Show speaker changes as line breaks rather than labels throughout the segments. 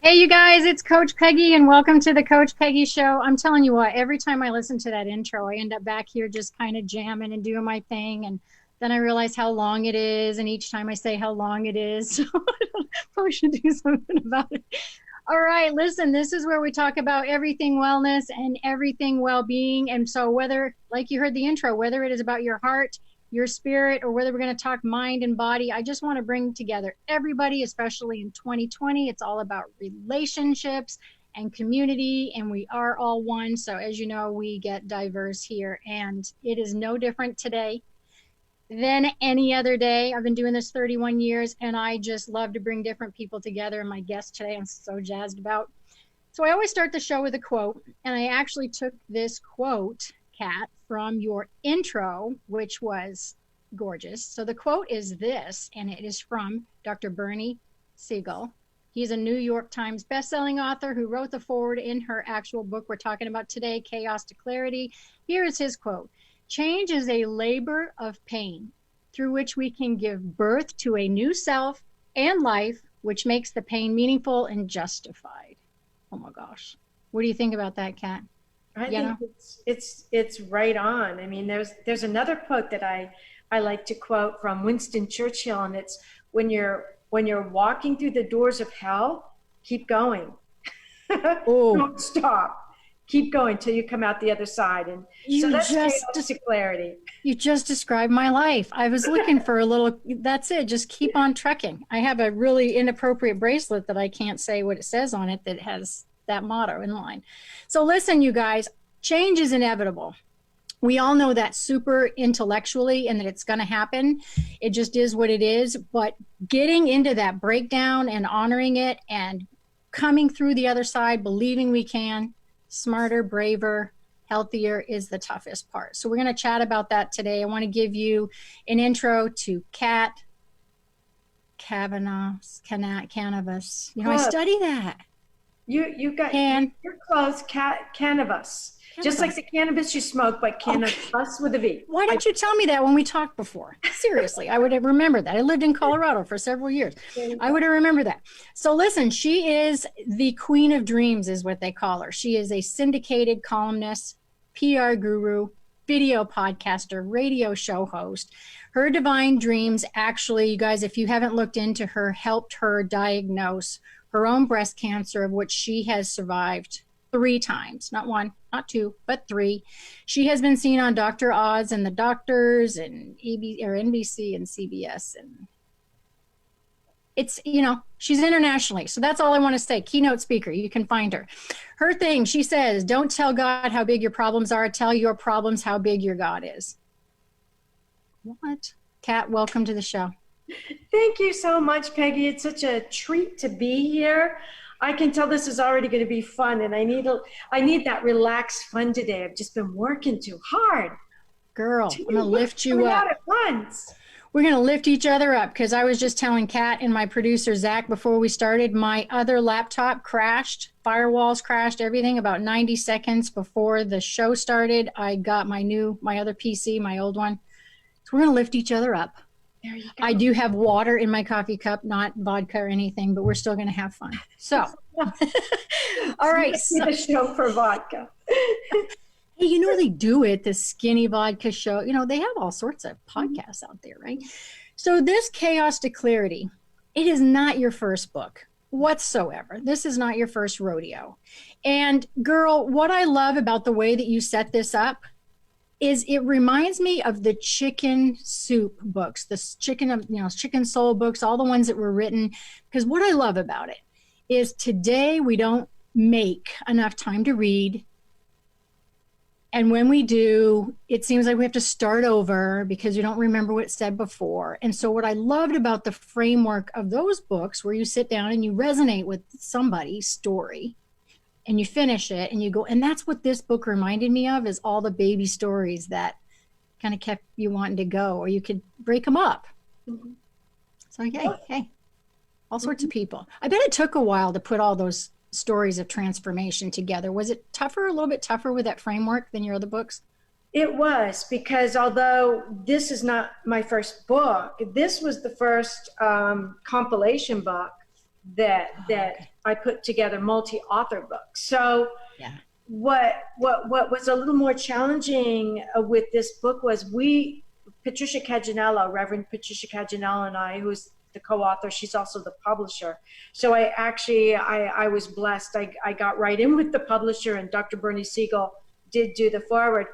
Hey, you guys, it's Coach Peggy, and welcome to the Coach Peggy Show. I'm telling you what, every time I listen to that intro, I end up back here just kind of jamming and doing my thing. And then I realize how long it is. And each time I say how long it is, so I probably should do something about it. All right, listen, this is where we talk about everything wellness and everything well-being. And so whether, like you heard the intro, whether it is about your heart, your spirit, or whether we're going to talk mind and body, I just want to bring together everybody, especially in 2020. It's all about relationships and community, and we are all one. So as you know, we get diverse here, and it is no different today than any other day. I've been doing this 31 years, and I just love to bring different people together. And my guest today, I'm so jazzed about. So I always start the show with a quote, and I actually took this quote, Kat, from your intro, which was gorgeous. So the quote is this, and it is from Dr. Bernie Siegel. He's a New York Times bestselling author who wrote the foreword in her actual book we're talking about today, Chaos to Clarity. Here is his quote: "Change is a labor of pain through which we can give birth to a new self and life, which makes the pain meaningful and justified." Oh my gosh. What do you think about that, Kat?
I think it's right on. I mean, there's another quote that I like to quote from Winston Churchill, and it's when you're walking through the doors of hell, keep going.
Oh,
Don't stop. Keep going till you come out the other side. And so that's chaos to clarity.
You just described my life. I was looking for a little, that's it, just keep on trekking. I have a really inappropriate bracelet that I can't say what it says on it that has that motto in line. So listen, you guys, change is inevitable. We all know that super intellectually and that it's going to happen. It just is what it is. But getting into that breakdown and honoring it and coming through the other side, believing we can, smarter, braver, healthier is the toughest part. So we're going to chat about that today. I want to give you an intro to Kat Kanavos. You know, I study that.
You're close, cannabis. Just like the cannabis you smoke, but cannabis with a V.
Why didn't you tell me that when we talked before? Seriously, I would have remembered that. I lived in Colorado for several years. I would have remembered that. So listen, she is the queen of dreams is what they call her. She is a syndicated columnist, PR guru, video podcaster, radio show host. Her divine dreams, actually, you guys, if you haven't looked into her, helped her diagnose her own breast cancer, of which she has survived 3 times, not 1, not 2, but 3. She has been seen on Dr. Oz and the Doctors and NBC and CBS. And it's, you know, she's internationally. So that's all I want to say. Keynote speaker, you can find her. Her thing, she says, don't tell God how big your problems are. Tell your problems how big your God is. What? Kat, welcome to the show.
Thank you so much, Peggy. It's such a treat to be here. I can tell this is already going to be fun, and I need that relaxed fun today. I've just been working too hard.
Girl, I'm going to lift you up.
Out at once.
We're going to lift each other up, because I was just telling Kat and my producer, Zach, before we started, my other laptop crashed. Firewalls crashed, everything about 90 seconds before the show started. I got my other PC, my old one. So we're going to lift each other up.
There you go.
I do have water in my coffee cup, not vodka or anything, but we're still going to have fun. So, all right.
So, the show for vodka.
Hey, you know, they do it, the skinny vodka show. You know, they have all sorts of podcasts out there, right? So this Chaos to Clarity, it is not your first book whatsoever. This is not your first rodeo. And girl, what I love about the way that you set this up is it reminds me of the chicken soup books, the chicken soul books, all the ones that were written. Because what I love about it is today we don't make enough time to read. And when we do, it seems like we have to start over because you don't remember what it said before. And so what I loved about the framework of those books, where you sit down and you resonate with somebody's story, and you finish it and you go, and that's what this book reminded me of, is all the baby stories that kind of kept you wanting to go, or you could break them up. Mm-hmm. So hey, all sorts of people. I bet it took a while to put all those stories of transformation together. Was it tougher, a little bit tougher with that framework than your other books?
It was, because although this is not my first book, this was the first compilation book that I put together multi-author books. So
Yeah.
what was a little more challenging with this book was Patricia Cagganello, Reverend Patricia Cagganello, and I, who's the co-author, she's also the publisher. So I was blessed. I got right in with the publisher, and Dr. Bernie Siegel did do the foreword.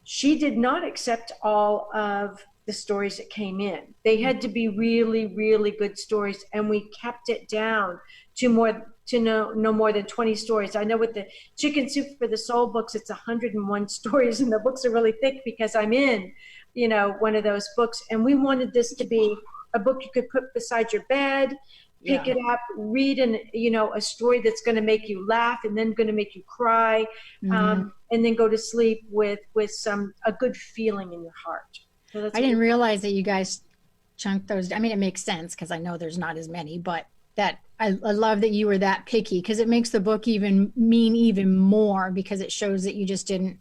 She did not accept all of the stories that came in. They had to be really, really good stories, and we kept it down to no more than 20 stories. I know with the Chicken Soup for the Soul books, it's 101 stories, and the books are really thick because I'm in, one of those books. And we wanted this to be a book you could put beside your bed, pick it up, read a story that's going to make you laugh and then going to make you cry, and then go to sleep with a good feeling in your heart. So
I didn't realize that you guys chunked those. I mean, it makes sense because I know there's not as many, but that I love that you were that picky, because it makes the book even more, because it shows that you just didn't,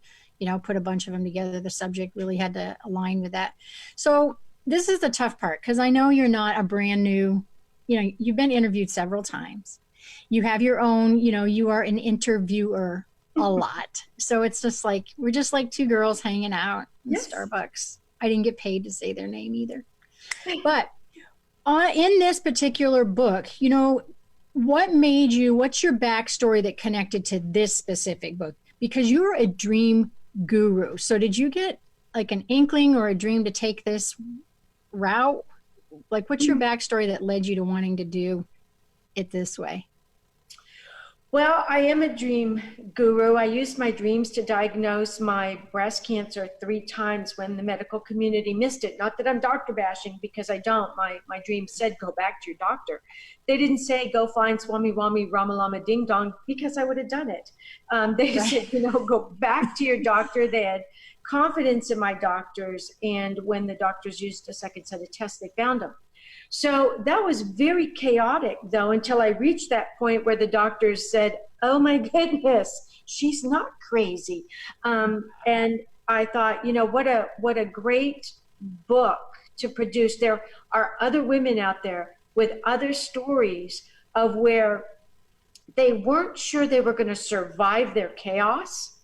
put a bunch of them together. The subject really had to align with that. So this is the tough part, because I know you're not a brand new, you've been interviewed several times. You have your own, you are an interviewer a lot. So it's just like, we're just like two girls hanging out in Starbucks. I didn't get paid to say their name either. But in this particular book, what's your backstory that connected to this specific book? Because you're a dream guru. So did you get like an inkling or a dream to take this route? Like, what's your backstory that led you to wanting to do it this way?
Well, I am a dream guru. I used my dreams to diagnose my breast cancer 3 times when the medical community missed it. Not that I'm doctor bashing, because I don't. My dreams said, go back to your doctor. They didn't say, go find Swami Wami Rama Lama Ding Dong, because I would have done it. They said, go back to your doctor. They had confidence in my doctors. And when the doctors used a second set of tests, they found them. So that was very chaotic, though, until I reached that point where the doctors said, oh, my goodness, she's not crazy. And I thought, what a great book to produce. There are other women out there with other stories of where they weren't sure they were going to survive their chaos.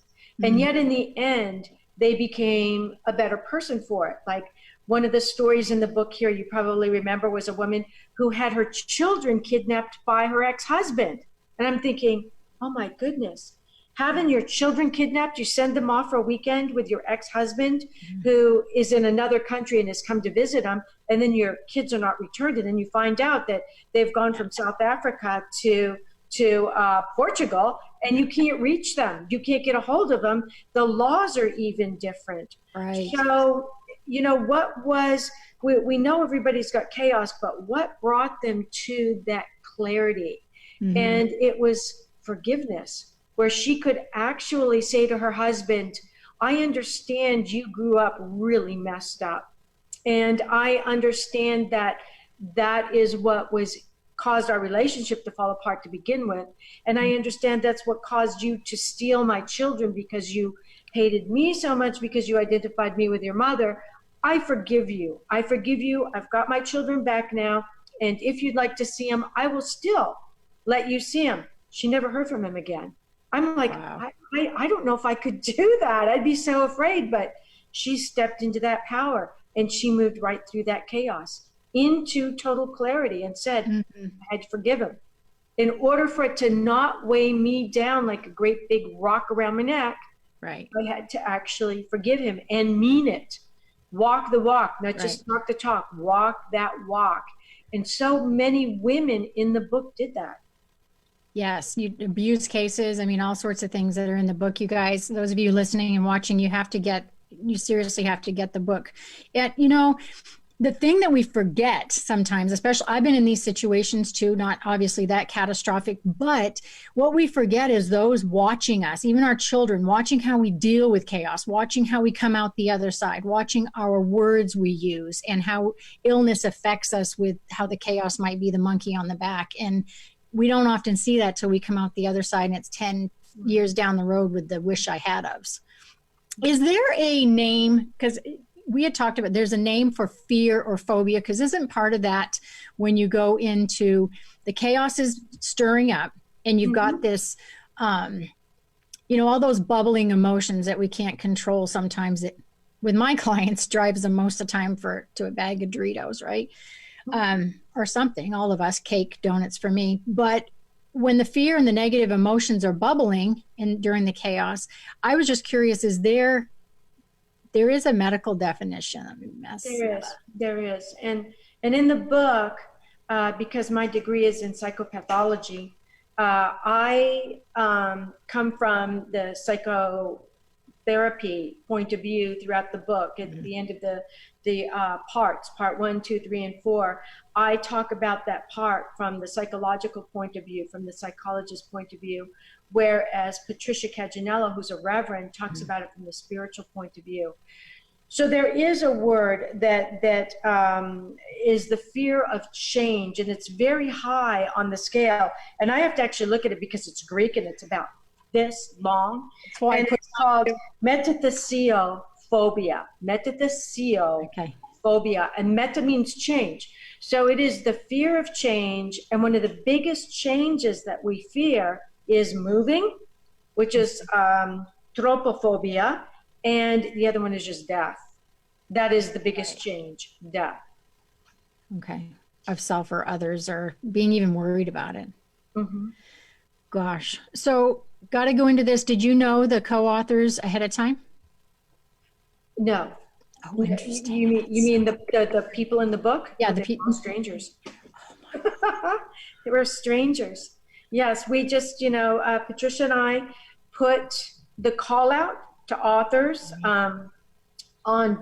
And yet in the end, they became a better person for it. Like, one of the stories in the book here, you probably remember, was a woman who had her children kidnapped by her ex-husband. And I'm thinking, oh my goodness, having your children kidnapped, you send them off for a weekend with your ex-husband who is in another country and has come to visit them, and then your kids are not returned, and then you find out that they've gone from South Africa to Portugal, and you can't reach them. You can't get a hold of them. The laws are even different.
Right.
So, we know everybody's got chaos, but what brought them to that clarity? And it was forgiveness, where she could actually say to her husband, I understand you grew up really messed up. And I understand that is what caused our relationship to fall apart to begin with. And I understand that's what caused you to steal my children, because you hated me so much, because you identified me with your mother. I forgive you. I forgive you. I've got my children back now. And if you'd like to see them, I will still let you see them. She never heard from him again. I'm like, wow. I don't know if I could do that. I'd be so afraid. But she stepped into that power, and she moved right through that chaos into total clarity and said, I had to forgive him. In order for it to not weigh me down like a great big rock around my neck, right, I had to actually forgive him and mean it. Walk the walk, not just talk the talk, walk that walk. And so many women in the book did that.
Yes, you abuse cases. I mean, all sorts of things that are in the book. You guys, those of you listening and watching, you seriously have to get the book. Yet, the thing that we forget sometimes, especially I've been in these situations too, not obviously that catastrophic, but what we forget is those watching us, even our children, watching how we deal with chaos, watching how we come out the other side, watching our words we use, and how illness affects us with how the chaos might be the monkey on the back. And we don't often see that till we come out the other side, and it's 10 years down the road with the wish I had ofs. Is there a name? Because we had talked about, there's a name for fear or phobia, because isn't part of that when you go into the chaos is stirring up and you've got this, all those bubbling emotions that we can't control. Sometimes it, with my clients, drives them most of the time to a bag of Doritos, right? Or something, all of us, cake, donuts for me. But when the fear and the negative emotions are bubbling during the chaos, I was just curious, there is a medical definition.
There is. And in the book, because my degree is in psychopathology, I come from the psychotherapy point of view throughout the book. At the end of the parts, part 1, 2, 3, and 4, I talk about that part from the psychological point of view, from the psychologist's point of view, whereas Patricia Cagganello, who's a reverend, talks about it from the spiritual point of view. So there is a word that is the fear of change, and it's very high on the scale. And I have to actually look at it because it's Greek and it's about this long. That's why it's called metathesiophobia. Metathesiophobia, and meta means change. So it is the fear of change, and one of the biggest changes that we fear is moving, which is tropophobia. And the other one is just death. That is the biggest change, death.
Okay. Of self or others, or being even worried about it. Gosh. So got to go into this. Did you know the co-authors ahead of time?
No.
Oh, interesting.
You mean the people in the book?
Yeah, the people.
Strangers. They were strangers. Yes, we just, Patricia and I put the call out to authors on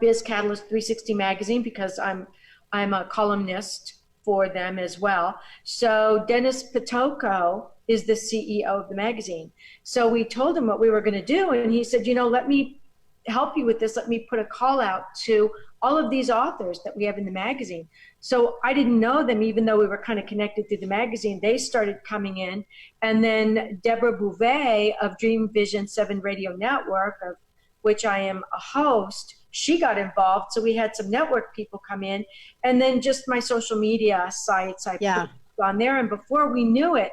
Biz Catalyst 360 magazine, because I'm a columnist for them as well. So Dennis Pitoko is the CEO of the magazine. So we told him what we were going to do, and he said, let me help you with this. Let me put a call out to all of these authors that we have in the magazine. So I didn't know them, even though we were kind of connected through the magazine. They started coming in. And then Deborah Bouvet of Dream Vision 7 Radio Network, of which I am a host, she got involved. So we had some network people come in. And then just my social media sites, I put on there. And before we knew it,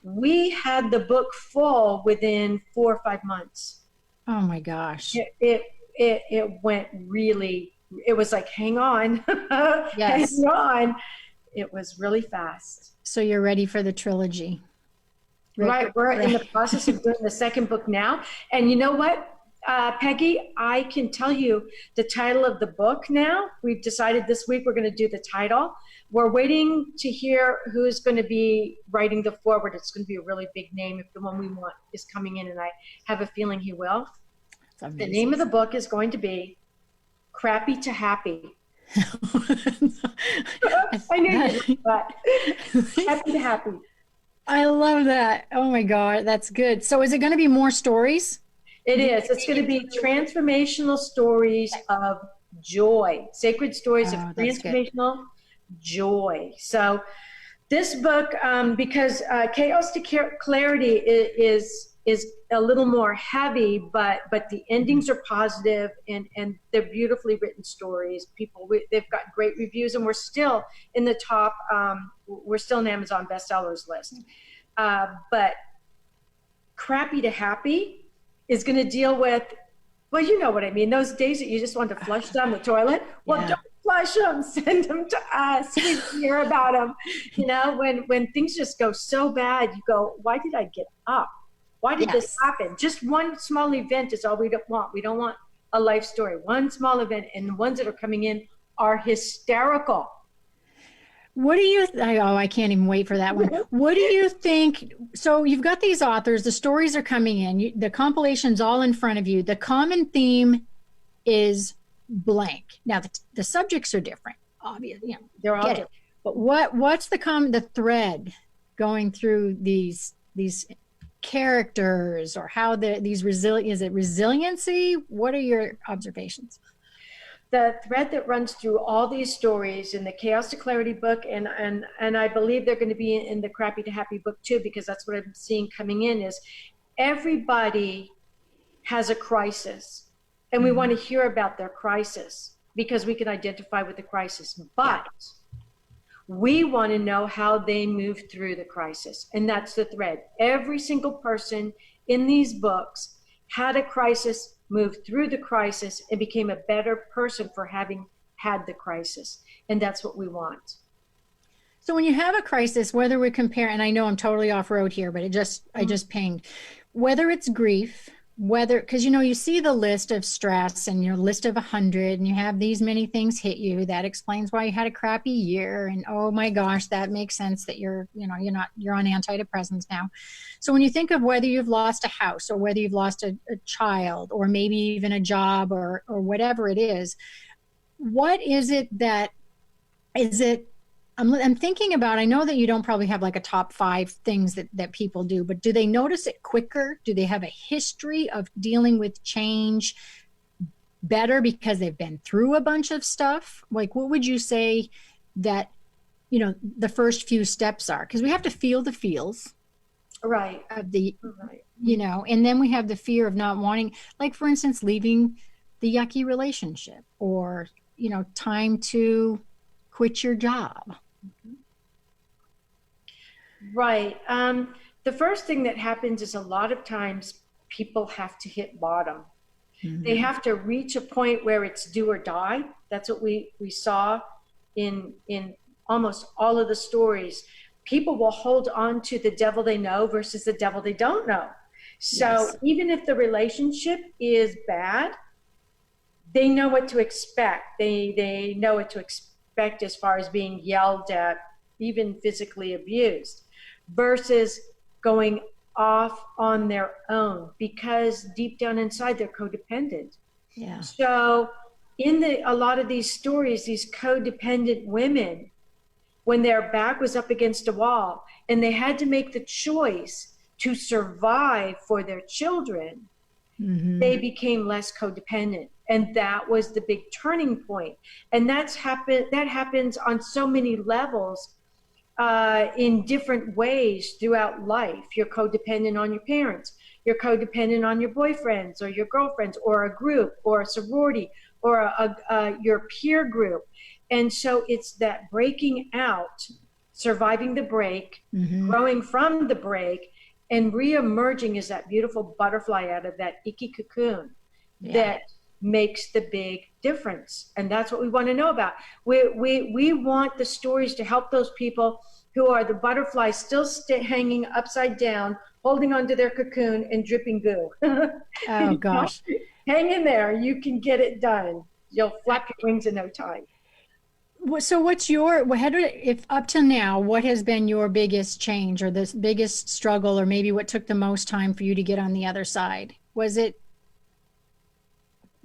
we had the book full within 4 or 5 months.
Oh my gosh.
It went really, it was like, hang on,
yes.
Hang on. It was really fast.
So you're ready for the trilogy.
Right. We're in the process of doing the second book now. And you know what, Peggy, I can tell you the title of the book now. We've decided this week we're going to do the title. We're waiting to hear who's going to be writing the foreword. It's going to be a really big name if the one we want is coming in, and I have a feeling he will. The name of the book is going to be Crappy to Happy. I knew you, but Happy to Happy.
I love that. Oh my God, that's good. So is it going to be more stories?
It is. It's going to be transformational stories of joy, sacred stories of transformational joy. So this book, because Chaos to Clarity is a little more heavy, but the endings are positive, and they're beautifully written stories. They've got great reviews, and we're still in the top. We're still an Amazon bestsellers list. But Crappy to Happy is going to deal with, well, you know what I mean, those days that you just want to flush down the toilet. Well, don't flush them, send them to us. We hear about them. When things just go so bad, you go, why did I get up? Why did this happen? Just one small event is all we don't want. We don't want a life story. One small event, and the ones that are coming in are hysterical.
What do you, I can't even wait for that one. What do you think? So you've got these authors, the stories are coming in, the compilation's all in front of you. The common theme is blank. Now the subjects are different, obviously.
They're all different.
But what's the thread going through these characters, or how is it resiliency? What are your observations?
The thread that runs through all these stories in the Chaos to Clarity book, and I believe they're going to be in the Crappy to Happy book too, because that's what I'm seeing coming in, is everybody has a crisis. and we want to hear about their crisis because we can identify with the crisis. But we want to know how they move through the crisis. And that's the thread. Every single person in these books had a crisis, moved through the crisis, and became a better person for having had the crisis. And that's what we want.
So when you have a crisis, whether we compare, and I know I'm totally off road here, but I just pinged, whether it's grief, because you see the list of stress and your list of 100, and you have these many things hit you, that explains why you had a crappy year, and oh my gosh, that makes sense that you're on antidepressants now. So when you think of whether you've lost a house, or whether you've lost a child, or maybe even a job, or whatever it is, what is it that is it? I'm thinking about, I know that you don't probably have like a top 5 things that people do, but do they notice it quicker? Do they have a history of dealing with change better because they've been through a bunch of stuff? Like, what would you say that, the first few steps are? Because we have to feel the feels.
Right.
Of the, and then we have the fear of not wanting, like, for instance, leaving the yucky relationship, or, time to quit your job.
Right. The first thing that happens is a lot of times people have to hit bottom. They have to reach a point where it's do or die. That's what we saw in almost all of the stories. People will hold on to the devil they know versus the devil they don't know. So even if the relationship is bad, they know what to expect. They know what to expect as far as being yelled at, even physically abused, versus going off on their own, because deep down inside they're codependent.
Yeah.
So in a lot of these stories, these codependent women, when their back was up against a wall and they had to make the choice to survive for their children, they became less codependent. And that was the big turning point. And that happens on so many levels, in different ways throughout life. You're codependent on your parents. You're codependent on your boyfriends or your girlfriends, or a group, or a sorority, or your peer group. And so it's that breaking out, surviving the break, growing from the break, and re-emerging as that beautiful butterfly out of that icky cocoon that makes the big difference. And that's what we want to know about. We want the stories to help those people who are the butterflies still hanging upside down, holding onto their cocoon and dripping goo.
Oh gosh.
Hang in there. You can get it done. You'll flap your wings in no time.
So what's if up till now, what has been your biggest change, or the biggest struggle, or maybe what took the most time for you to get on the other side? Were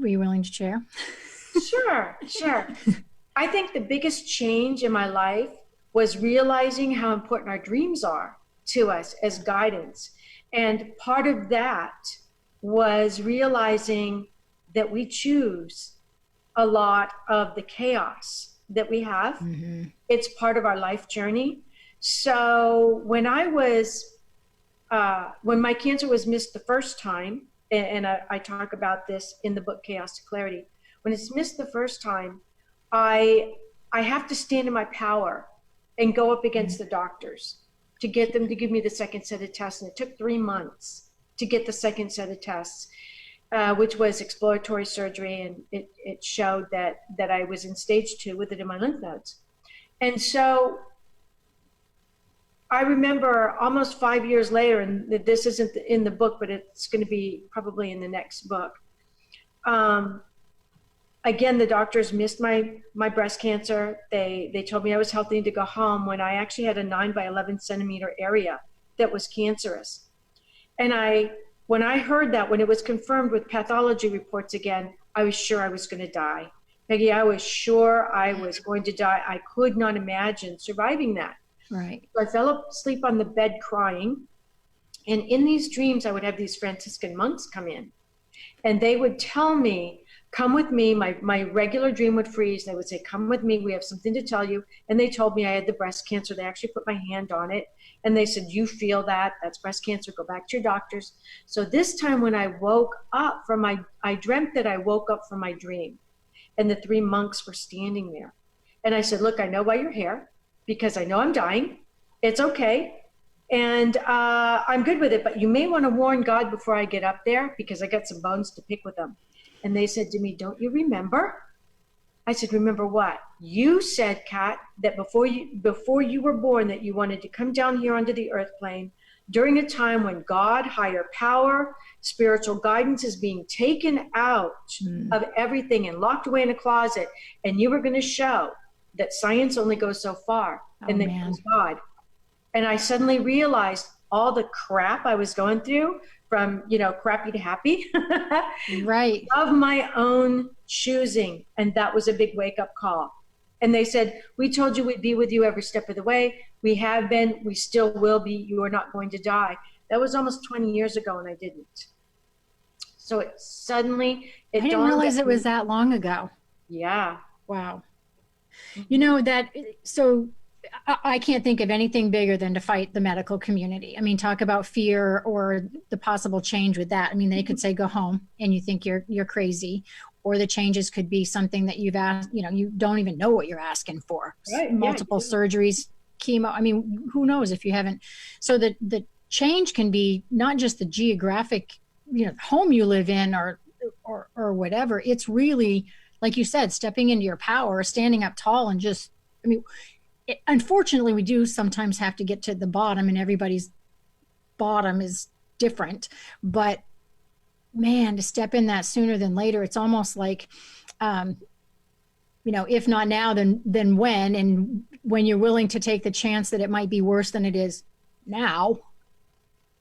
you willing to share?
Sure. I think the biggest change in my life was realizing how important our dreams are to us as guidance. And part of that was realizing that we choose a lot of the chaos that we have. It's part of our life journey. So when my cancer was missed the first time, and I talk about this in the book Chaos to Clarity, when it's missed the first time, I have to stand in my power and go up against the doctors to get them to give me the second set of tests. And it took 3 months to get the second set of tests, which was exploratory surgery. And it showed that I was in stage 2 with it in my lymph nodes. And so I remember almost 5 years later, and this isn't in the book, but it's going to be probably in the next book. Again, the doctors missed my breast cancer. They told me I was healthy to go home, when I actually had a 9 by 11 centimeter area that was cancerous. And when I heard that, when it was confirmed with pathology reports again, I was sure I was going to die. Peggy, I was sure I was going to die. I could not imagine surviving that.
Right.
So I fell asleep on the bed crying. And in these dreams, I would have these Franciscan monks come in, and they would tell me come with me. My regular dream would freeze. They would say, come with me. We have something to tell you. And they told me I had the breast cancer. They actually put my hand on it. And they said, you feel that? That's breast cancer. Go back to your doctors. So this time when I woke up I dreamt that I woke up from my dream. And the 3 monks were standing there. And I said, look, I know why you're here because I know I'm dying. It's okay. And I'm good with it. But you may want to warn God before I get up there because I got some bones to pick with them. And they said to me, don't you remember? I said, remember what? You said, Kat, that before you were born, that you wanted to come down here onto the earth plane during a time when God, higher power, spiritual guidance is being taken out of everything and locked away in a closet. And you were going to show that science only goes so far. And then comes God. And I suddenly realized all the crap I was going through from, crappy to happy.
Right.
Of my own choosing. And that was a big wake up call. And they said, we told you we'd be with you every step of the way. We have been, we still will be. You are not going to die. That was almost 20 years ago and I didn't. So I didn't
realize it was that long ago.
Yeah.
Wow. So I can't think of anything bigger than to fight the medical community. I mean, talk about fear or the possible change with that. I mean, they could say, go home and you think you're crazy, or the changes could be something that you've asked, you don't even know what you're asking for.
Right.
Multiple surgeries, chemo. I mean, who knows if you haven't. So the change can be not just the geographic, home you live in or whatever. It's really, like you said, stepping into your power, standing up tall and just, unfortunately, we do sometimes have to get to the bottom, and everybody's bottom is different. But man, to step in that sooner than later, it's almost like, if not now, then when? And when you're willing to take the chance that it might be worse than it is now,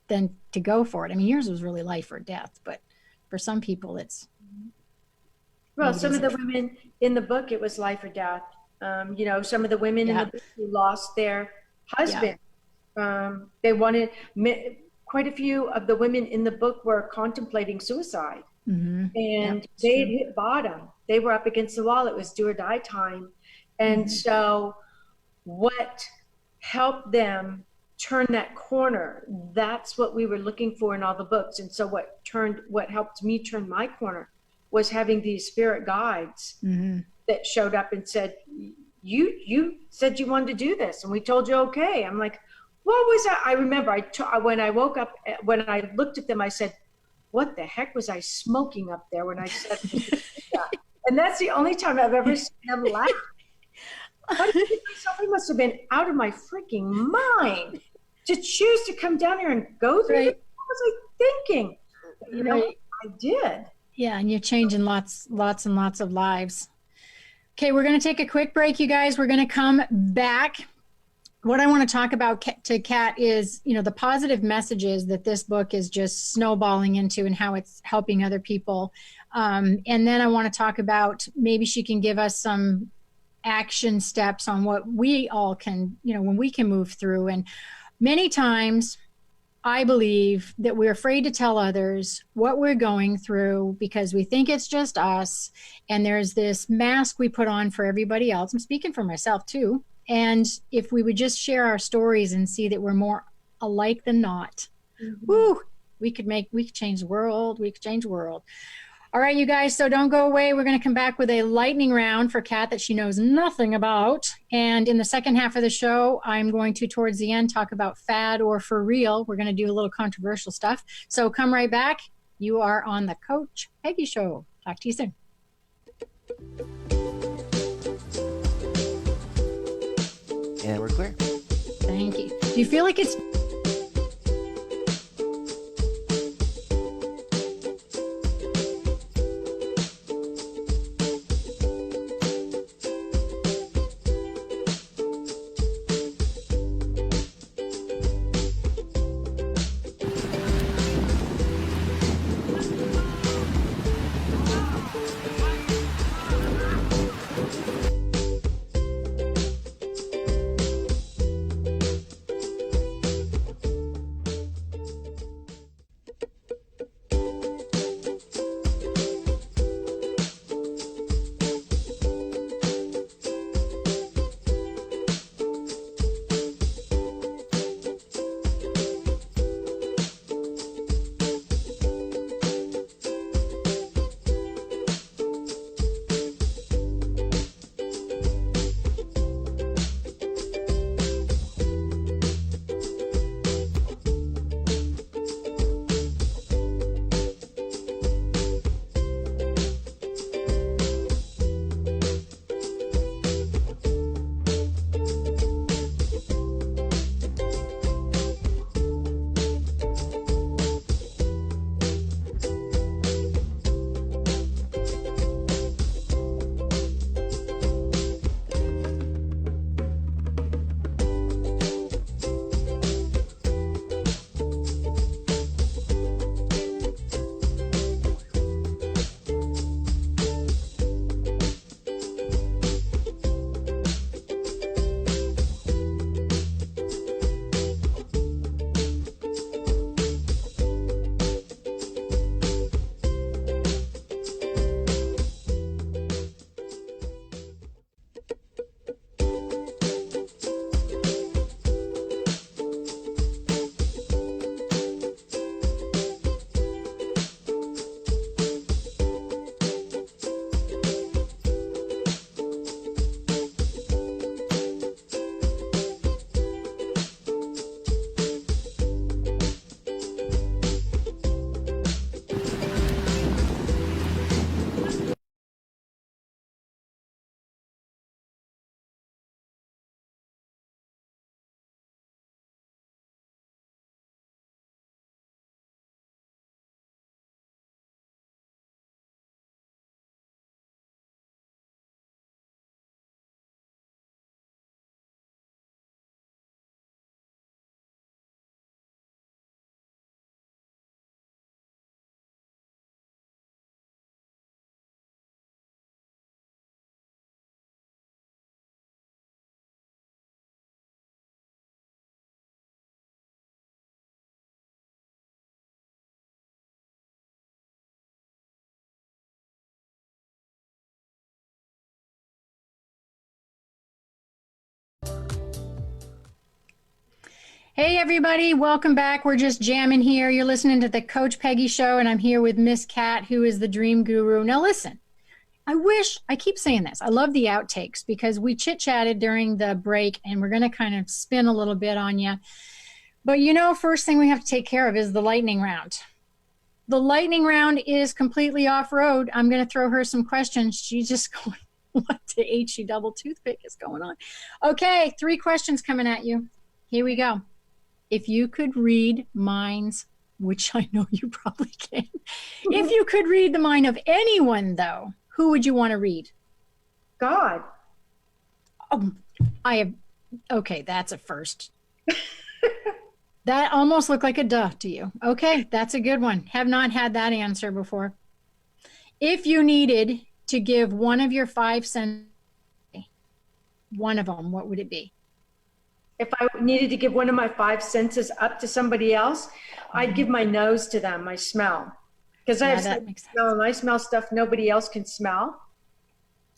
then to go for it. I mean, yours was really life or death, but for some people, it's.
Well, some of the women in the book, it was life or death. Some of the women in the book who lost their husband. They wanted, quite a few of the women in the book were contemplating suicide. Mm-hmm. And they had hit bottom. They were up against the wall. It was do or die time. And so what helped them turn that corner, that's what we were looking for in all the books. And so what helped me turn my corner was having these spirit guides that showed up and said, you said you wanted to do this and we told you okay. I'm like, what was that? I remember when I woke up, when I looked at them, I said, what the heck was I smoking up there when I said that? And that's the only time I've ever seen them laugh. Something must have been out of my freaking mind to choose to come down here and go through it. What was I thinking? I did.
Yeah, and you're changing lots and lots of lives. Okay, we're going to take a quick break, you guys. We're going to come back. What I want to talk about to Kat is, the positive messages that this book is just snowballing into and how it's helping other people. And then I want to talk about maybe she can give us some action steps on what we all can, when we can move through. And many times I believe that we're afraid to tell others what we're going through because we think it's just us. And there's this mask we put on for everybody else. I'm speaking for myself too. And if we would just share our stories and see that we're more alike than not, we could change the world. We could change the world. All right, you guys, so don't go away. We're going to come back with a lightning round for Kat that she knows nothing about. And in the second half of the show, I'm going to, towards the end, talk about fad or for real. We're going to do a little controversial stuff. So come right back. You are on the Coach Peggy Show. Talk to you soon.
And we're clear.
Thank you. Do you feel like it's... Hey, everybody. Welcome back. We're just jamming here. You're listening to the Coach Peggy Show, and I'm here with Miss Cat, who is the dream guru. Now, listen, I keep saying this. I love the outtakes because we chit-chatted during the break, and we're going to kind of spin a little bit on you. But first thing we have to take care of is the lightning round. The lightning round is completely off-road. I'm going to throw her some questions. She's just going, what the H-E double toothpick is going on? Okay, 3 questions coming at you. Here we go. If you could read minds, which I know you probably can. If you could read the mind of anyone, though, who would you want to read?
God.
Oh, okay, that's a first. That almost looked like a duh to you. Okay, that's a good one. Have not had that answer before. If you needed to give one of your 5 senses, one of them, what would it be?
If I needed to give one of my 5 senses up to somebody else, I'd give my nose to them, my smell. Because I have smell and I smell stuff nobody else can smell.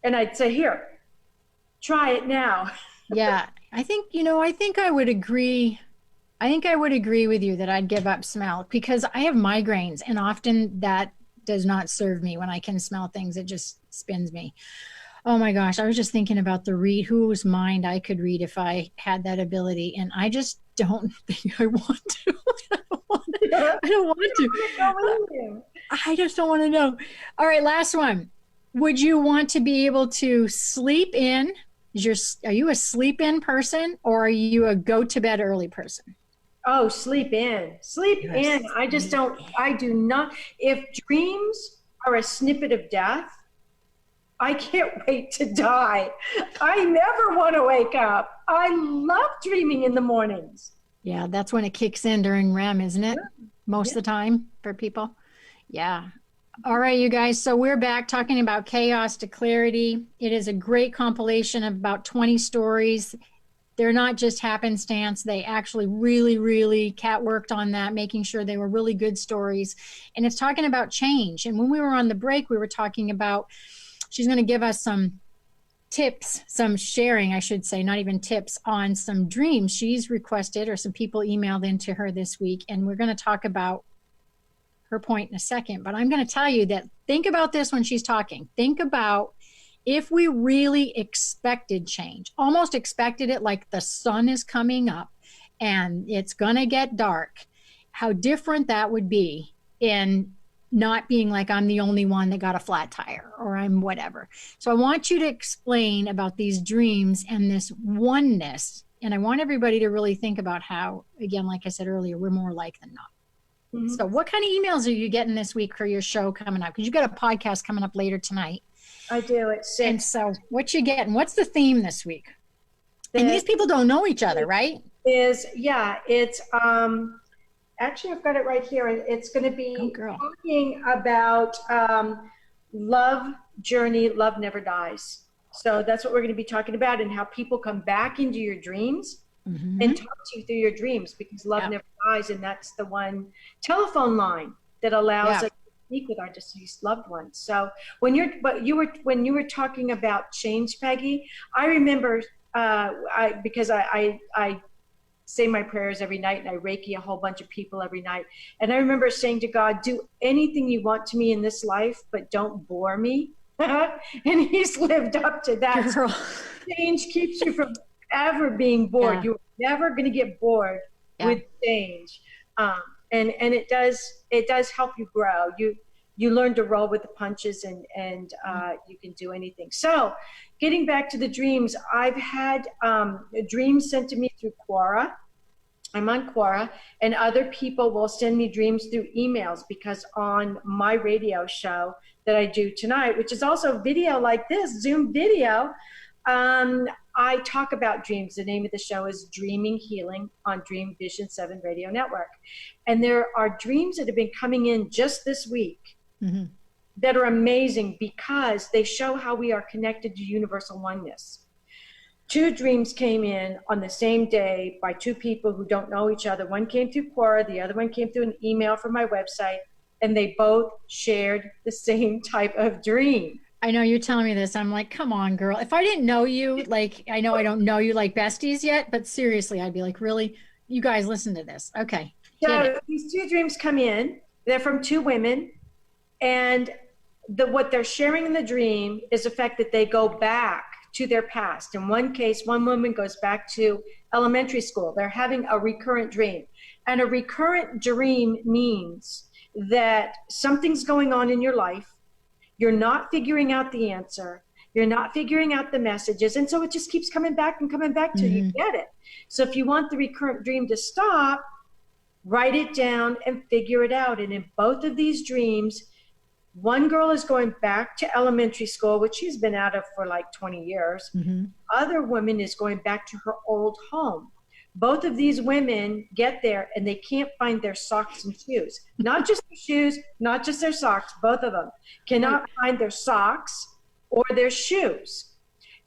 And I'd say, here, try it now.
Yeah, I think I would agree. I think I would agree with you that I'd give up smell because I have migraines and often that does not serve me when I can smell things. It just spins me. Oh my gosh, I was just thinking about whose mind I could read if I had that ability, and I just don't think I want to. I don't want to. I just don't want to know. All right, last one. Would you want to be able to sleep in? Are you a sleep in person or are you a go to bed early person?
Oh, sleep in. Sleep in. I do not. If dreams are a snippet of death, I can't wait to die. I never want to wake up. I love dreaming in the mornings.
Yeah, that's when it kicks in during REM, isn't it? Yeah. Most of the time for people. Yeah. All right, you guys. So we're back talking about chaos to clarity. It is a great compilation of about 20 stories. They're not just happenstance. They actually really, Kat worked on that, making sure they were really good stories. And it's talking about change. And when we were on the break, we were talking about she's going to give us some tips, some sharing, I should say, not even tips, on some dreams she's requested or some people emailed into her this week. And we're going to talk about her point in a second. But I'm going to tell you that think about this when she's talking. Think about if we really expected change, almost expected it like the sun is coming up and it's going to get dark, how different that would be in not being like I'm the only one that got a flat tire or I'm whatever. So I want you to explain about these dreams and this oneness. And I want everybody to really think about how, again, like I said earlier, we're more alike than not. Mm-hmm. So what kind of emails are you getting this week for your show coming up? Because you got a podcast coming up later tonight.
I do. It's 6.
And so what you getting? What's the theme this week? And these people don't know each other, right?
It's actually, I've got it right here. It's going to be talking about love journey, love never dies. So that's what we're going to be talking about, and how people come back into your dreams and talk to you through your dreams, because love never dies, and that's the one telephone line that allows us to speak with our deceased loved ones. So when you were talking about change, Peggy, I remember because I say my prayers every night and I Reiki a whole bunch of people every night. And I remember saying to God, do anything you want to me in this life, but don't bore me. And he's lived up to that. So change keeps you from ever being bored. You're never going to get bored with change. And it does help you grow. You learn to roll with the punches and you can do anything. So getting back to the dreams, I've had dreams sent to me through Quora. I'm on Quora, and other people will send me dreams through emails, because on my radio show that I do tonight, which is also video like this, Zoom video, I talk about dreams. The name of the show is Dreaming Healing on Dream Vision 7 Radio Network. And there are dreams that have been coming in just this week that are amazing, because they show how we are connected to universal oneness. 2 dreams came in on the same day by 2 people who don't know each other. One came through Quora, the other one came through an email from my website, and they both shared the same type of dream.
I know you're telling me this. I'm like, come on, girl. If I didn't know you, like, I know I don't know you like besties yet, but seriously, I'd be like, really? you guys listen to this. Okay.
So these two dreams come in. They're from two women, and what they're sharing in the dream is the fact that they go back to their past. In one case, one woman goes back to elementary school. They're having a recurrent dream. And a recurrent dream means that something's going on in your life. You're not figuring out the answer. You're not figuring out the messages. And so it just keeps coming back and coming back till you get it. So if you want the recurrent dream to stop, write it down and figure it out. And in both of these dreams, one girl is going back to elementary school, which she's been out of for like 20 years. Other woman is going back to her old home. Both of these women get there and they can't find their socks and shoes. Not just their shoes, not just their socks, both of them cannot find their socks or their shoes.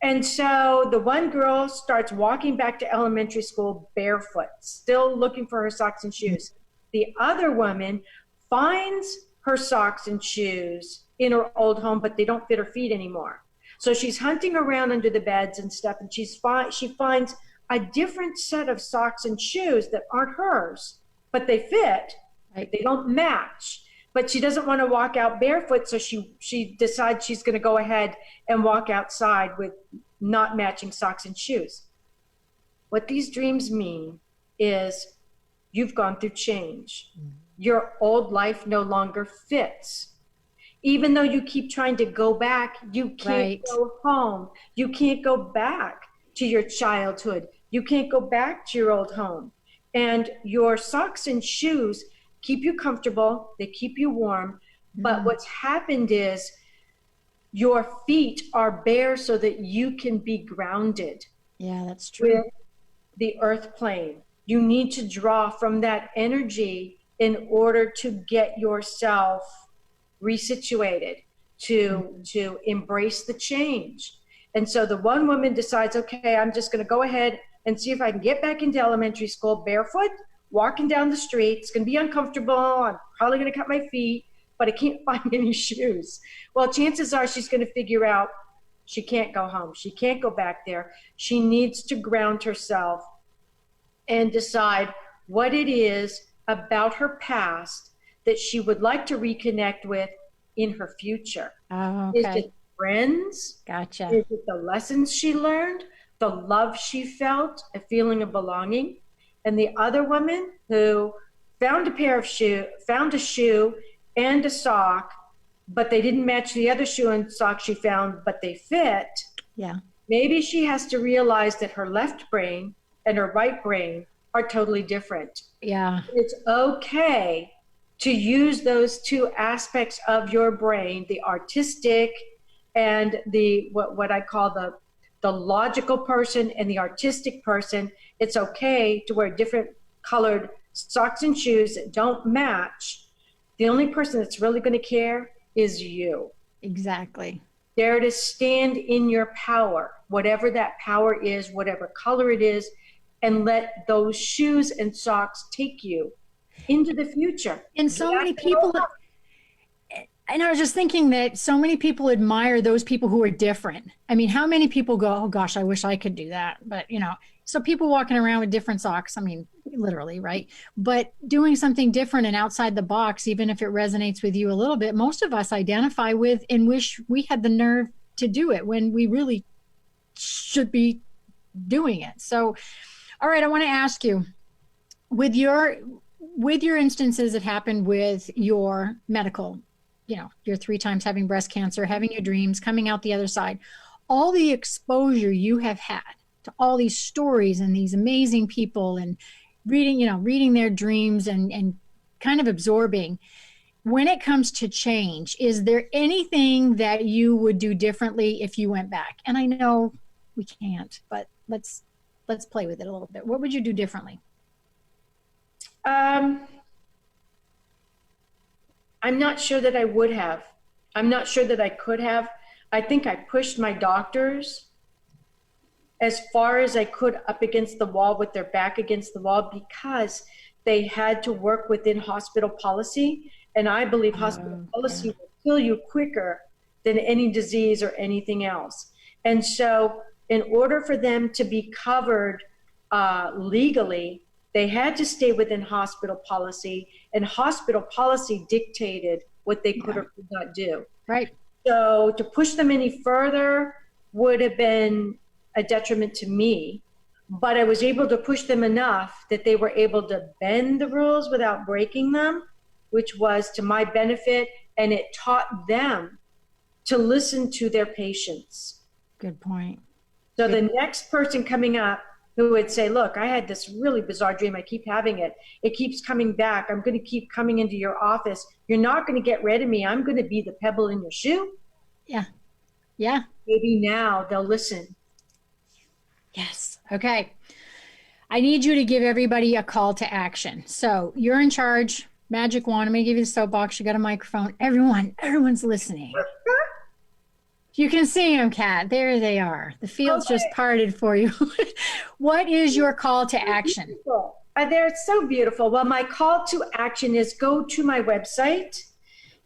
And so the one girl starts walking back to elementary school barefoot, still looking for her socks and shoes. The other woman finds her socks and shoes in her old home, but they don't fit her feet anymore. So she's hunting around under the beds and stuff, and she finds a different set of socks and shoes that aren't hers, but they fit. Right. They don't match. But she doesn't want to walk out barefoot, so she decides she's going to go ahead and walk outside with not matching socks and shoes. What these dreams mean is you've gone through change. Your old life no longer fits. Even though you keep trying to go back, you can't go home. You can't go back to your childhood. You can't go back to your old home. And your socks and shoes keep you comfortable. They keep you warm. But what's happened is your feet are bare so that you can be grounded.
Yeah, that's true.
With the earth plane. You need to draw from that energy in order to get yourself resituated, to embrace the change. And so the one woman decides, okay, I'm just going to go ahead and see if I can get back into elementary school barefoot, walking down the street. It's going to be uncomfortable. I'm probably going to cut my feet, but I can't find any shoes. Well, chances are she's going to figure out she can't go home. She can't go back there. She needs to ground herself and decide what it is about her past that she would like to reconnect with in her future.
Oh, okay.
Is it friends?
Gotcha.
Is it the lessons she learned, the love she felt, a feeling of belonging? And the other woman who found a shoe and a sock, but they didn't match the other shoe and sock she found, but they fit.
Yeah.
Maybe she has to realize that her left brain and her right brain are totally different.
Yeah.
It's okay to use those two aspects of your brain, the artistic and the what I call the logical person and the artistic person. It's okay to wear different colored socks and shoes that don't match. The only person that's really going to care is you.
Exactly.
Dare to stand in your power, whatever that power is, whatever color it is, and let those shoes and socks take you into the future.
And so many people, and I was just thinking that so many people admire those people who are different. I mean, how many people go, oh gosh, I wish I could do that. But, so people walking around with different socks, I mean, literally, right? But doing something different and outside the box, even if it resonates with you a little bit, most of us identify with and wish we had the nerve to do it when we really should be doing it. So, all right, I want to ask you, with your instances that happened with your medical, you're 3 times having breast cancer, having your dreams, coming out the other side, all the exposure you have had to all these stories and these amazing people and reading their dreams and kind of absorbing. When it comes to change, is there anything that you would do differently if you went back? And I know we can't, but let's play with it a little bit. What would you do differently?
I'm not sure that I would have. I'm not sure that I could have. I think I pushed my doctors as far as I could up against the wall with their back against the wall because they had to work within hospital policy. And I believe hospital policy will kill you quicker than any disease or anything else. And so in order for them to be covered legally, They had to stay within hospital policy, and hospital policy dictated what they could or could not do.
Right.
So to push them any further would have been a detriment to me, but I was able to push them enough that they were able to bend the rules without breaking them, which was to my benefit, and it taught them to listen to their patients.
Good point.
So the next person coming up who would say, look, I had this really bizarre dream. I keep having it. It keeps coming back. I'm going to keep coming into your office. You're not going to get rid of me. I'm going to be the pebble in your shoe.
Yeah. Yeah.
Maybe now they'll listen.
Yes. Okay. I need you to give everybody a call to action. So you're in charge. Magic wand. I'm going to give you the soapbox. You got a microphone. Everyone's listening. You can see them, Kat. There they are. The field's just parted for you. What is your call to action?
They're so beautiful. Well, my call to action is go to my website,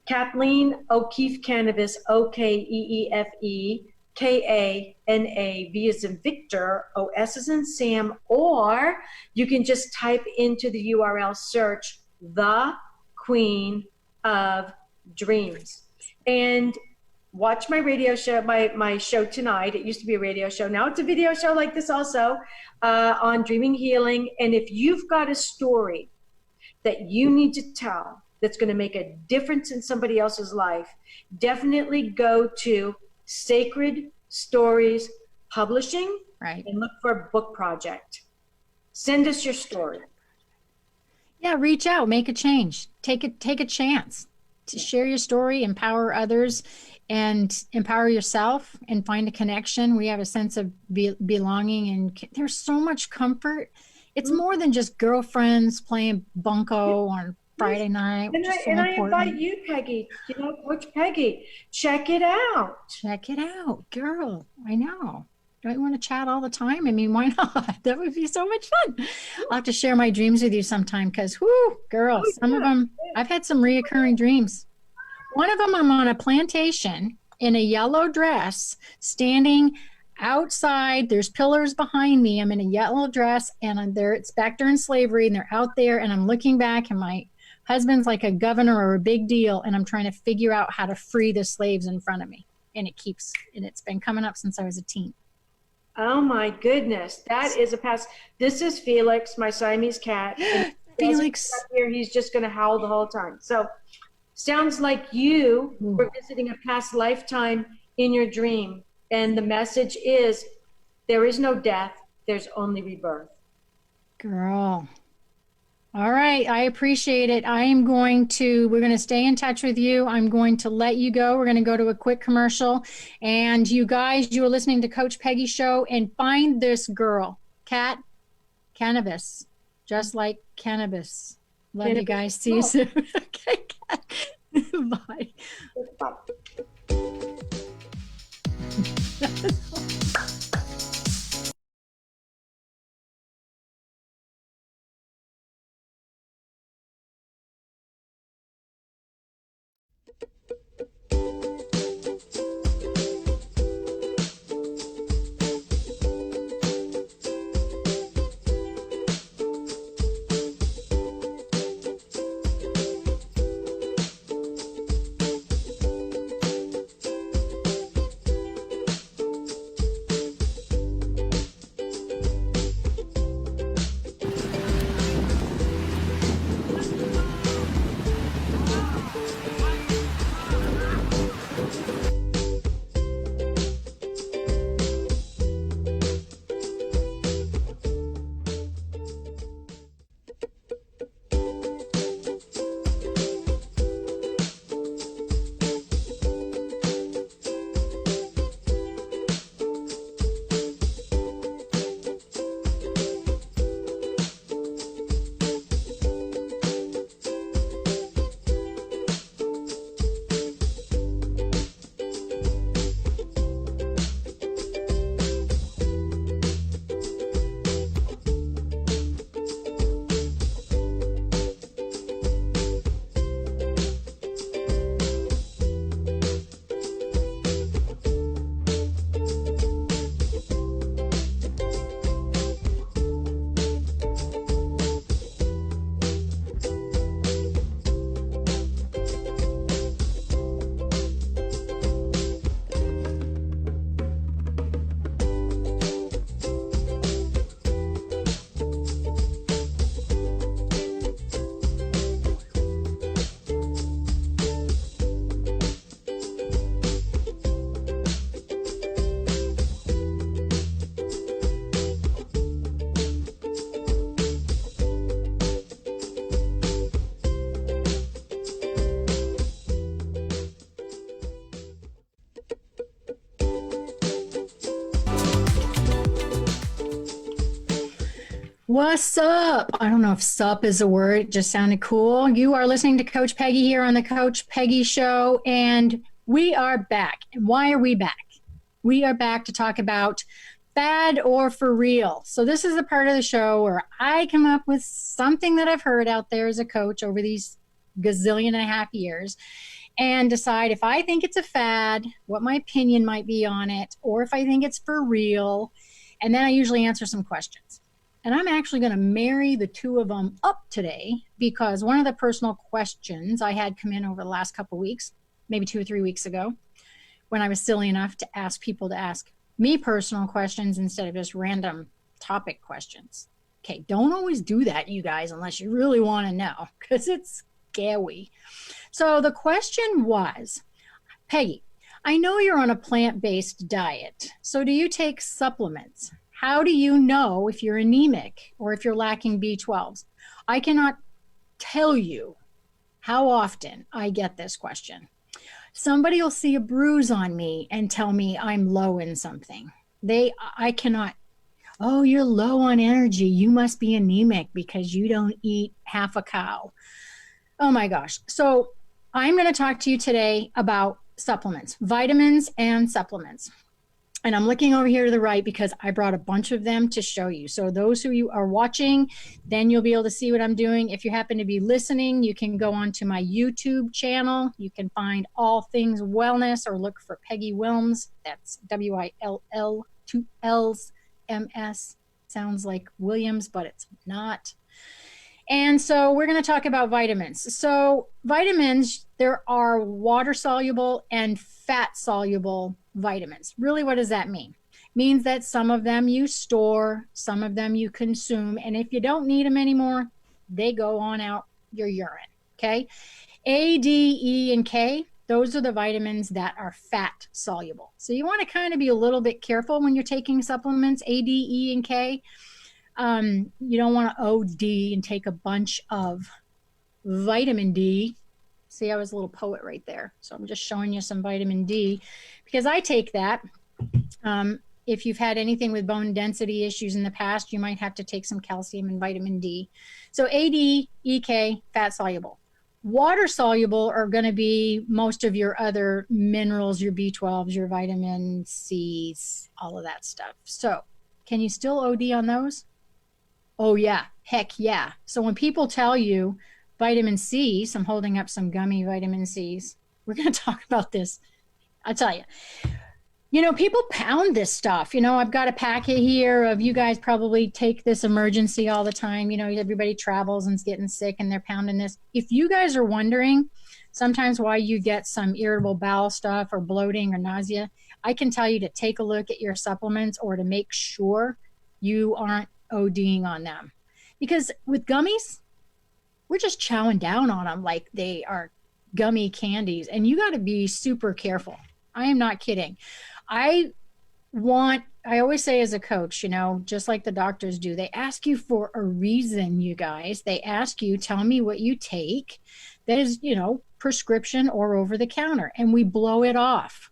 Kathleen O'Keefe-Kanavos, OKEEFEKANAV as in Victor, OS as in Sam, or you can just type into the URL search, The Queen of Dreams. And watch my radio show, my show tonight. It used to be a radio show. Now it's a video show like this also on dreaming healing. And if you've got a story that you need to tell that's going to make a difference in somebody else's life, definitely go to Sacred Stories Publishing,
right,
and look for a book project. Send us your story.
Yeah, reach out, make a change, take a chance to share your story, empower others, and empower yourself, and find a connection. We have a sense of belonging, and there's so much comfort. It's more than just girlfriends playing bunco on Friday night.
And I invite you, Peggy, Coach Peggy, check it out.
Check it out, girl. I know. Don't you want to chat all the time? I mean, why not? That would be so much fun. I'll have to share my dreams with you sometime because, whoo, girl, some of them, I've had some reoccurring dreams. One of them, I'm on a plantation in a yellow dress, standing outside. There's pillars behind me. I'm in a yellow dress, and I'm there. It's back during slavery, and they're out there, and I'm looking back, and my husband's like a governor or a big deal, and I'm trying to figure out how to free the slaves in front of me. And it's been coming up since I was a teen.
Oh my goodness, that is a past. This is Felix, my Siamese cat.
Felix,
here, he's just going to howl the whole time. So, sounds like you were visiting a past lifetime in your dream, and the message is, there is no death, there's only rebirth.
Girl. All right, I appreciate it. We're going to stay in touch with you. I'm going to let you go. We're going to go to a quick commercial. And you guys, you are listening to Coach Peggy Show, and find this girl, Kat Cannabis, just like cannabis. Love you guys. See you soon. Okay, Kat. Bye. What's up? I don't know if sup is a word. It just sounded cool. You are listening to Coach Peggy here on the Coach Peggy Show, and we are back. And why are we back? We are back to talk about fad or for real. So this is the part of the show where I come up with something that I've heard out there as a coach over these gazillion and a half years and decide if I think it's a fad, what my opinion might be on it, or if I think it's for real. And then I usually answer some questions. And I'm actually going to marry the two of them up today because one of the personal questions I had come in over the last couple of weeks, maybe 2 or 3 weeks ago, when I was silly enough to ask people to ask me personal questions instead of just random topic questions. Okay, don't always do that, you guys, unless you really want to know, because it's scary. So the question was, Peggy, I know you're on a plant-based diet, so do you take supplements? How do you know if you're anemic or if you're lacking B12s? I cannot tell you how often I get this question. Somebody will see a bruise on me and tell me I'm low in something. I cannot, oh, you're low on energy. You must be anemic because you don't eat half a cow. Oh my gosh. So I'm going to talk to you today about supplements, vitamins and supplements. And I'm looking over here to the right because I brought a bunch of them to show you. So those who you are watching, then you'll be able to see what I'm doing. If you happen to be listening, you can go onto my YouTube channel. You can find All Things Wellness or look for Peggy Willms. That's W-I-L-L, 2 L's, M-S. Sounds like Williams, but it's not. And so we're going to talk about vitamins. So vitamins, there are water-soluble and fat-soluble vitamins. Really, what does that mean? It means that some of them you store, some of them you consume, and if you don't need them anymore, they go on out your urine, okay? A, D, E, and K, those are the vitamins that are fat-soluble. So you want to kind of be a little bit careful when you're taking supplements, A, D, E, and K. You don't want to OD and take a bunch of vitamin D. See, I was a little poet right there. So I'm just showing you some vitamin D because I take that. If you've had anything with bone density issues in the past, you might have to take some calcium and vitamin D. So AD, EK, fat soluble. Water soluble are going to be most of your other minerals, your B12s, your vitamin C's, all of that stuff. So can you still OD on those? Oh yeah, heck yeah. So when people tell you vitamin C, so I'm holding up some gummy vitamin C's. We're going to talk about this. I'll tell you. You know, people pound this stuff. You know, I've got a packet here of you guys probably take this emergency all the time. You know, everybody travels and's getting sick and they're pounding this. If you guys are wondering sometimes why you get some irritable bowel stuff or bloating or nausea, I can tell you to take a look at your supplements or to make sure you aren't ODing on them. Because with gummies, we're just chowing down on them like they are gummy candies. And you got to be super careful. I am not kidding. I always say as a coach, you know, just like the doctors do, they ask you for a reason, you guys. They ask you, tell me what you take that is, you know, prescription or over the counter. And we blow it off.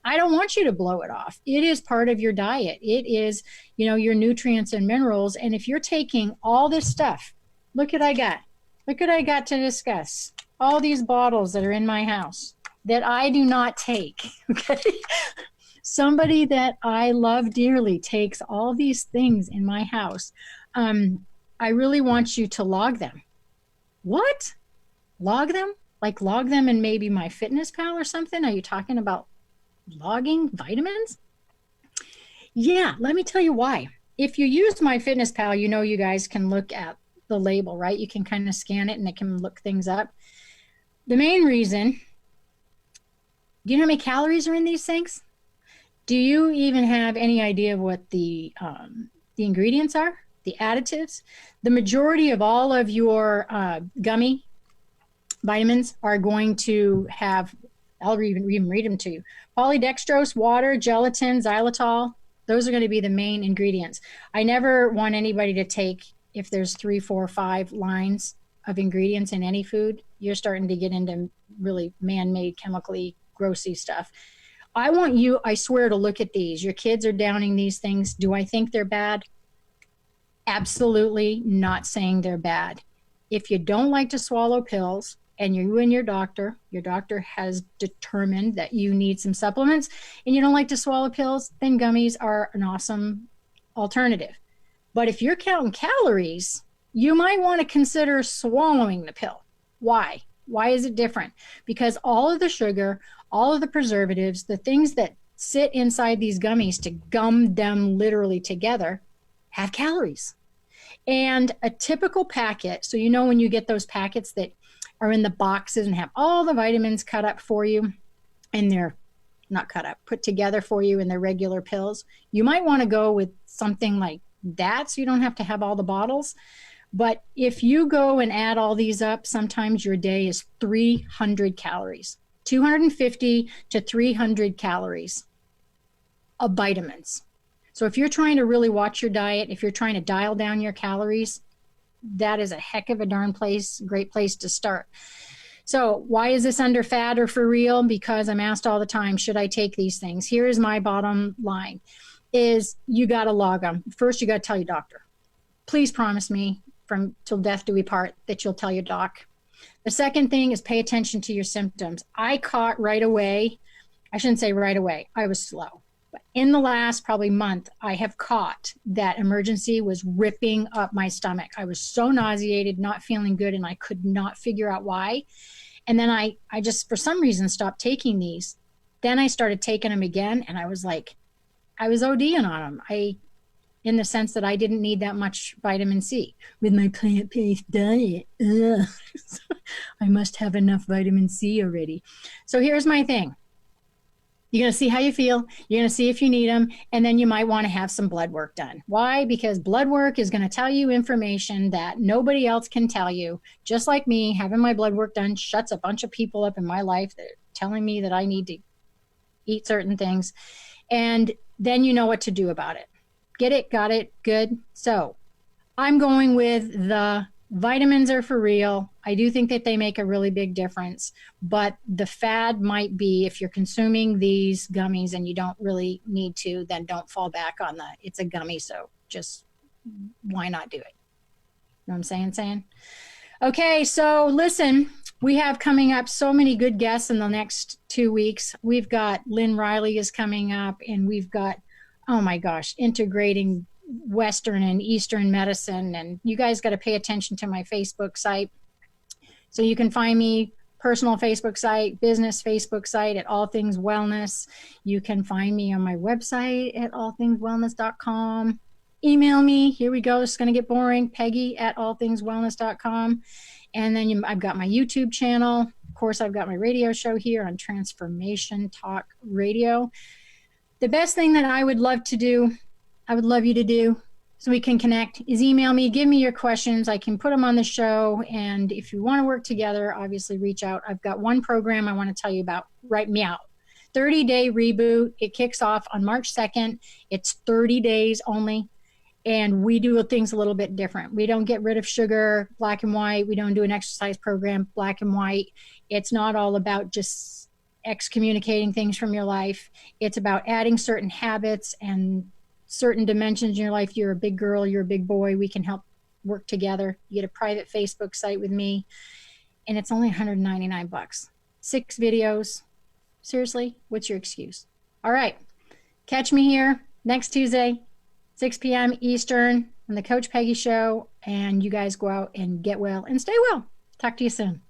I don't want you to blow it off. It is part of your diet. It is, you know, your nutrients and minerals. And if you're taking all this stuff, look what I got. Look what I got to discuss. All these bottles that are in my house that I do not take, okay? Somebody that I love dearly takes all these things in my house. I really want you to log them. What? Log them? Like log them in maybe my Fitness Pal or something? Are you talking about logging vitamins? Yeah, let me tell you why. If you use my Fitness Pal, you know you guys can look at the label, right? You can kind of scan it and it can look things up. The main reason, do you know how many calories are in these things? Do you even have any idea of what the ingredients are, the additives? The majority of all of your gummy vitamins are going to have, I'll even read them to you. Polydextrose, water, gelatin, xylitol. Those are going to be the main ingredients. I never want anybody to take, if there's 3, 4, 5 lines of ingredients in any food, you're starting to get into really man-made, chemically grossy stuff. I want you, I swear, to look at these. Your kids are downing these things. Do I think they're bad? Absolutely not saying they're bad. If you don't like to swallow pills and you and your doctor has determined that you need some supplements and you don't like to swallow pills, then gummies are an awesome alternative. But if you're counting calories, you might want to consider swallowing the pill. Why? Why is it different? Because all of the sugar, all of the preservatives, the things that sit inside these gummies to gum them literally together have calories. And a typical packet, so you know when you get those packets that are in the boxes and have all the vitamins cut up for you, and they're not cut up, put together for you in their regular pills, you might want to go with something like that so you don't have to have all the bottles. But if you go and add all these up, sometimes your day is 300 calories, 250 to 300 calories of vitamins. So if you're trying to really watch your diet, if you're trying to dial down your calories, that is a heck of a darn great place to start. So why is this under fad or for real? Because I'm asked all the time, should I take these things? Here is my bottom line, is you got to log them. First, you got to tell your doctor. Please promise me from till death do we part that you'll tell your doc. The second thing is pay attention to your symptoms. I caught right away, I shouldn't say right away, I was slow. But in the last probably month, I have caught that emergency was ripping up my stomach. I was so nauseated, not feeling good, and I could not figure out why. And then I just, for some reason, stopped taking these. Then I started taking them again, and I was like, I was ODing on them. In the sense that I didn't need that much vitamin C. With my plant-based diet, I must have enough vitamin C already. So here's my thing. You're going to see how you feel. You're going to see if you need them. And then you might want to have some blood work done. Why? Because blood work is going to tell you information that nobody else can tell you. Just like me, having my blood work done shuts a bunch of people up in my life that are telling me that I need to eat certain things. And then you know what to do about it. Get it? Got it? Good. So I'm going with the vitamins are for real. I do think that they make a really big difference, but the fad might be if you're consuming these gummies and you don't really need to, then don't fall back on it's a gummy. So just why not do it? You know what I'm saying? Okay. So listen, we have coming up so many good guests in the next 2 weeks. We've got Lynn Riley is coming up, and we've got, oh my gosh, integrating Western and Eastern medicine. And you guys got to pay attention to my Facebook site. So you can find me personal Facebook site, business Facebook site at All Things Wellness. You can find me on my website at allthingswellness.com. Email me. Here we go. It's going to get boring. Peggy at allthingswellness.com. And then I've got my YouTube channel. Of course, I've got my radio show here on Transformation Talk Radio. The best thing that I would love you to do so we can connect is email me, give me your questions. I can put them on the show. And if you want to work together, obviously reach out. I've got one program I want to tell you about right now. 30-day reboot. It kicks off on March 2nd. It's 30 days only. And we do things a little bit different. We don't get rid of sugar, black and white. We don't do an exercise program, black and white. It's not all about just excommunicating things from your life. It's about adding certain habits and certain dimensions in your life. You're a big girl, you're a big boy. We can help work together. You get a private Facebook site with me, and it's only $199. 6 videos. Seriously, what's your excuse? All right. Catch me here next Tuesday, 6 p.m. Eastern on the Coach Peggy Show, and you guys go out and get well and stay well. Talk to you soon.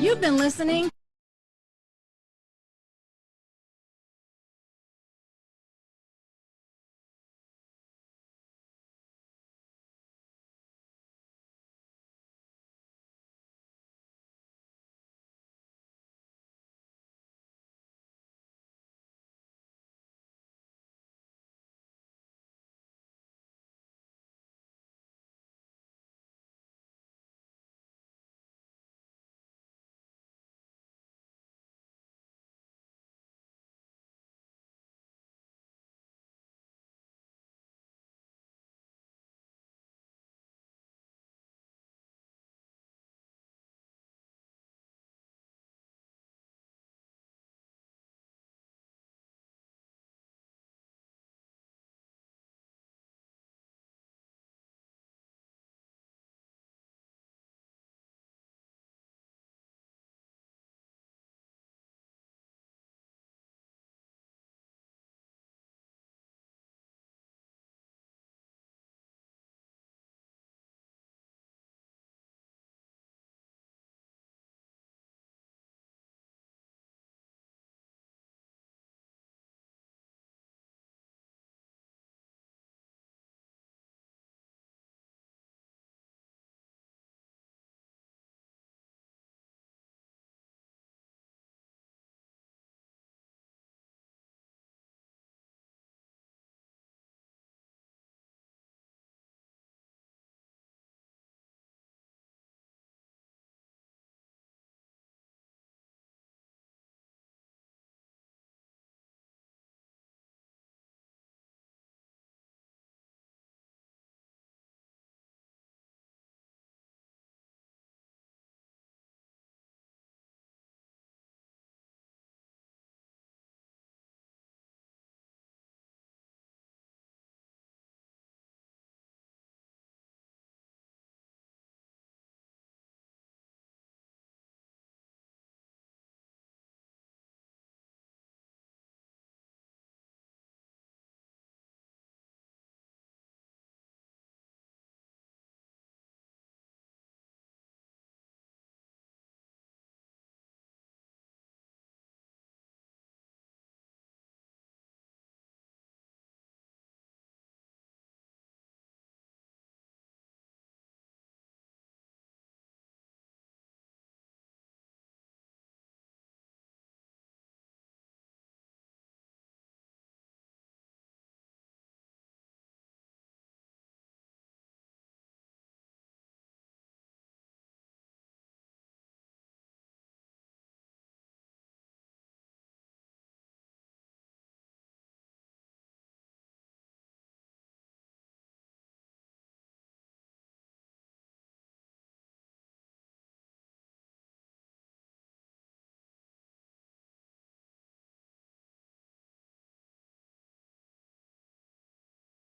You've been listening